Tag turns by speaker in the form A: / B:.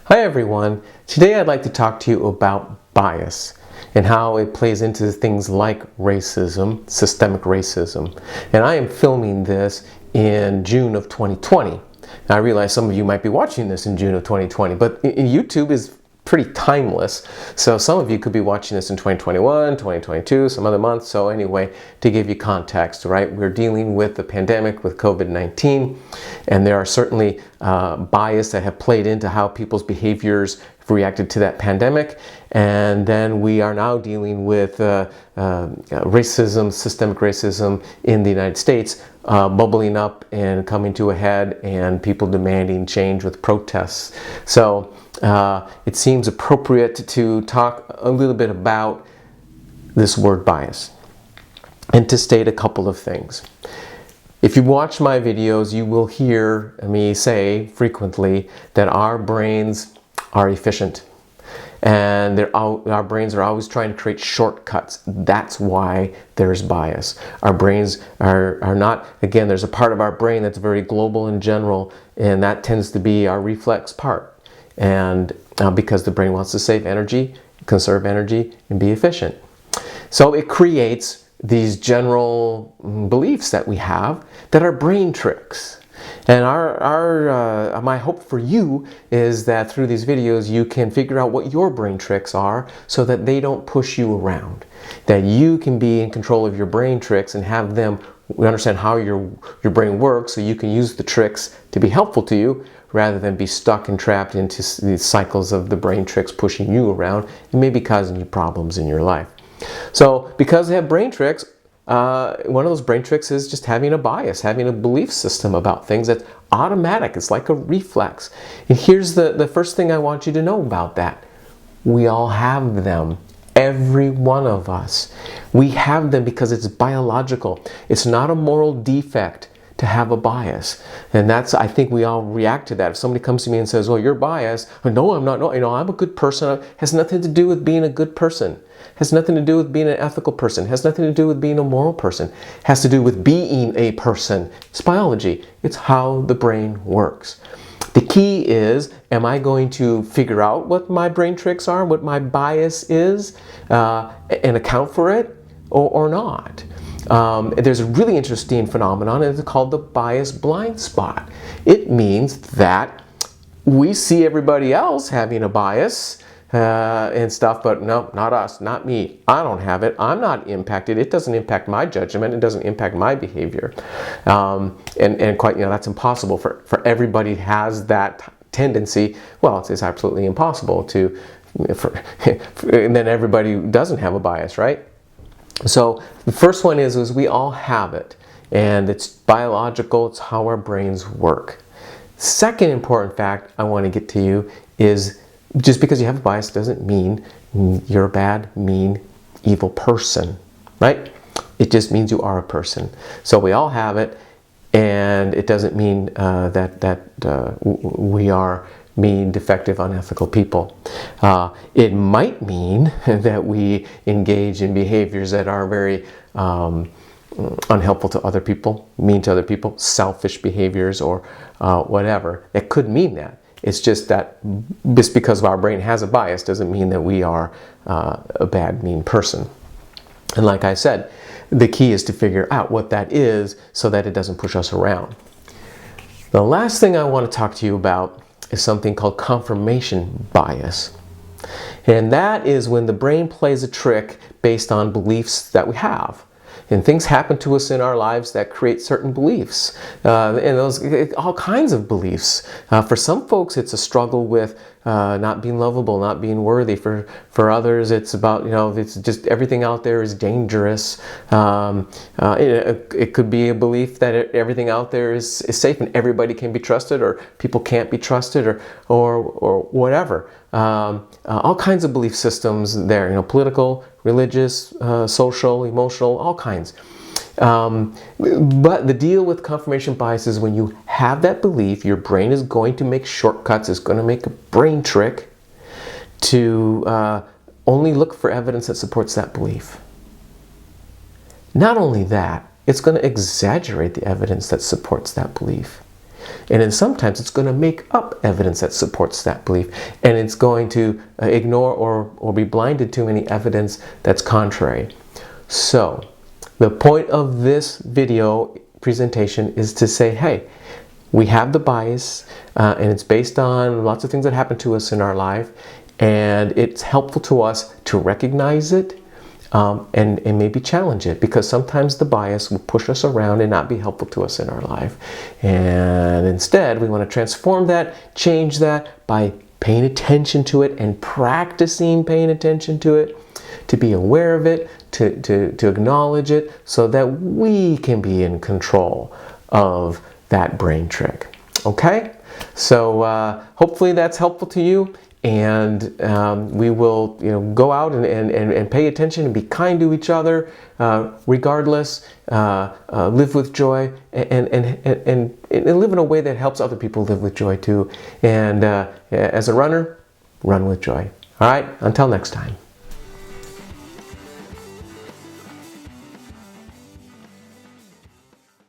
A: Hi everyone, today I'd like to talk to you about bias and how it plays into things like racism, systemic racism. And I am filming this in June of 2020. Now I realize some of you might be watching this in June of 2020, but YouTube is pretty timeless. So some of you could be watching this in 2021, 2022, some other months. So anyway, to give you context, right? We're dealing with the pandemic, with COVID-19, and there are certainly bias that have played into how people's behaviors have reacted to that pandemic. And then we are now dealing with racism, systemic racism in the United States, bubbling up and coming to a head, and people demanding change with protests. So it seems appropriate to talk a little bit about this word bias and to state a couple of things. If you watch my videos, you will hear me say frequently that our brains are efficient and our brains are always trying to create shortcuts. That's why there's bias. Our brains are not, again, there's a part of our brain that's very global and general, and that tends to be our reflex part. And because the brain wants to save energy, conserve energy, and be efficient. So it creates these general beliefs that we have that are brain tricks. And my hope for you is that through these videos you can figure out what your brain tricks are so that they don't push you around. That you can be in control of your brain tricks and have them understand how your brain works, so you can use the tricks to be helpful to you, rather than be stuck and trapped into these cycles of the brain tricks pushing you around and maybe causing you problems in your life. So because they have brain tricks, one of those brain tricks is just having a bias, having a belief system about things that's automatic. It's like a reflex. And here's the first thing I want you to know about that. We all have them. Every one of us. We have them because it's biological. It's not a moral defect to have a bias. And that's, I think we all react to that. If somebody comes to me and says, "Oh, you're biased," no, I'm not. No, I'm a good person. It has nothing to do with being a good person. It has nothing to do with being an ethical person. It has nothing to do with being a moral person. It has to do with being a person. It's biology. It's how the brain works. The key is, am I going to figure out what my brain tricks are, what my bias is, and account for it, or not? There's a really interesting phenomenon, and it's called the bias blind spot. It means that we see everybody else having a bias and stuff, but no, not us, not me. I don't have it. I'm not impacted. It doesn't impact my judgment. It doesn't impact my behavior. And quite, that's impossible for everybody has that tendency. Well, it's absolutely impossible to, and then everybody doesn't have a bias, right? So the first one is we all have it, and it's biological. It's how our brains work. Second important fact I want to get to you is just because you have a bias doesn't mean you're a bad, mean, evil person, right? It just means you are a person. So we all have it, and it doesn't mean that we are mean, defective, unethical people. It might mean that we engage in behaviors that are very unhelpful to other people, mean to other people, selfish behaviors, or whatever. It could mean that. It's just that just because our brain has a bias doesn't mean that we are a bad, mean person. And like I said, the key is to figure out what that is so that it doesn't push us around. The last thing I want to talk to you about is something called confirmation bias. And that is when the brain plays a trick based on beliefs that we have. And things happen to us in our lives that create certain beliefs, and those all kinds of beliefs. For some folks, it's a struggle with not being lovable, not being worthy. For others, it's about it's just everything out there is dangerous. It could be a belief that everything out there is safe and everybody can be trusted, or people can't be trusted, or whatever. All kinds of belief systems there. Political, religious, social, emotional, all kinds. But the deal with confirmation bias is when you have that belief, your brain is going to make shortcuts, it's going to make a brain trick to only look for evidence that supports that belief. Not only that, it's going to exaggerate the evidence that supports that belief. And then sometimes it's going to make up evidence that supports that belief. And it's going to ignore or be blinded to any evidence that's contrary. So the point of this video presentation is to say, hey, we have the bias, and it's based on lots of things that happen to us in our life. And it's helpful to us to recognize it and maybe challenge it, because sometimes the bias will push us around and not be helpful to us in our life. And instead, we want to transform that, change that by paying attention to it and practicing paying attention to it, to be aware of it, to acknowledge it, so that we can be in control of that brain trick. Okay? So hopefully that's helpful to you. And we will, go out and pay attention and be kind to each other, regardless. Live with joy and live in a way that helps other people live with joy too. And as a runner, run with joy. All right. Until next time.